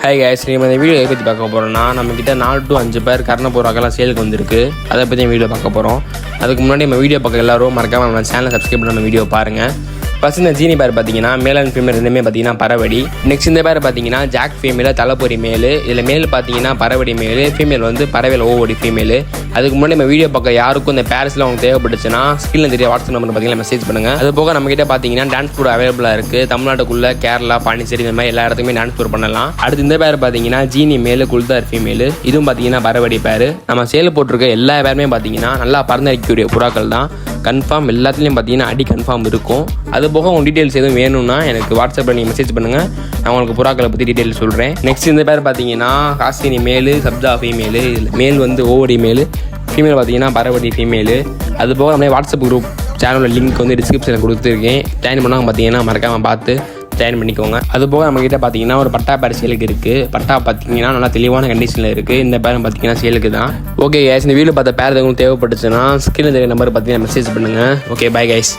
Hi guys, நம்ம இந்த video பற்றி பார்க்க போகிறோம்னா நம்மக்கிட்ட 4 to 5 பேர் கர்ண புறாக்கெல்லாம் சேலுக்கு வந்திருக்கு. அதை பற்றி வீடியோ பார்க்க போகிறோம். அதுக்கு முன்னாடி நம்ம வீடியோ பார்க்க எல்லாரும் மறக்காமல் நம்ம சேனலை சப்ஸ்கிரைப் பண்ணி நம்ம வீடியோ பாருங்கள். ஃபஸ்ட் இந்த ஜீனி பேர் பார்த்தீங்கன்னா மேல் அண்ட் ஃபீமேல் ரெண்டுமே பார்த்தீங்கன்னா பறவடி. நெக்ஸ்ட் இந்த பேர் பார்த்தீங்கன்னா ஜாக் ஃபீமேல் தலைப்பொறி மேலு. இதில் மேல் பார்த்தீங்கன்னா பறவடி மேலு, ஃபீமேல் வந்து பறவையில் ஓவடி ஃபீமேலு. அதுக்கு முன்னாடி நம்ம வீடியோ பார்க்க யாருக்கும் இந்த பேர்ஸில் உங்களுக்கு தேவைப்பட்டுச்சுன்னா ஸ்கிரீனில் தெரிய வாட்ஸ்அப் நம்பர் பார்த்தீங்கன்னா மெசேஜ் பண்ணுங்கள். அது போக நம்மகிட்ட பார்த்தீங்கன்னா டான்ஸ் ப்ரோ அவைலபிளாக இருக்குது. தமிழ்நாட்டுக்குள்ளே கேரளா, பாண்டிச்சேரி இந்த மாதிரி எல்லா இடத்துக்குமே டான்ஸ் ப்ரோ பண்ணலாம். அடுத்து இந்த பேர் பார்த்தீங்கன்னா ஜீனி மேலு, குல்தார் ஃபீமேலு. இதுவும் பார்த்தீங்கன்னா பறவடி பேர். நம்ம சேல் போட்டிருக்க எல்லா பேருமே பார்த்தீங்கன்னா நல்லா பறந்தடிக்கக்கூடிய புறாக்கள் தான். கன்ஃபார்ம் எல்லாத்துலேயும் பார்த்தீங்கன்னா அடி கன்ஃபார்ம் இருக்கும். அது போக உங்கள் டீட்டெயில்ஸ் எதுவும் வேணும்னா எனக்கு வாட்ஸ்அப்பில் நீங்கள் மெசேஜ் பண்ணுங்கள். நான் உங்களுக்கு புறாக்களை பற்றி டீட்டெயில்ஸ் சொல்கிறேன். நெக்ஸ்ட் இந்த பேர் பார்த்தீங்கன்னா காசினி மேலு, சப்தா ஃபீமேலு. மேல் வந்து ஓவடி மேலு, ஃபீமேல் பார்த்தீங்கன்னா பறவடி ஃபீமேலு. அது போக நம்மளே வாட்ஸ்அப் குரூப் சேனலோட லிங்க் வந்து டிஸ்கிரிப்ஷனில் கொடுத்துருக்கேன். ஜாயின் பண்ணாங்க பார்த்தீங்கன்னா மறக்காமல் பார்த்து ஜாயின் பண்ணிக்கோங்க. அது போக நம்மக்கிட்ட பார்த்தீங்கன்னா ஒரு பட்டா பேர் சேலுக்கு இருக்குது. பட்டா பார்த்தீங்கன்னா நல்லா தெளிவான கண்டிஷனில் இருக்குது. இந்த பேரும் பார்த்தீங்கன்னா சேலுக்கு தான். ஓகே கைஸ், இந்த வீடியோ பார்த்த பேர் எதுவும் தேவைப்பட்டுச்சுன்னா ஸ்கிரீனில் தெரிய நம்பர் பார்த்தீங்கன்னா மெசேஜ் பண்ணுங்கள். Okay, bye guys.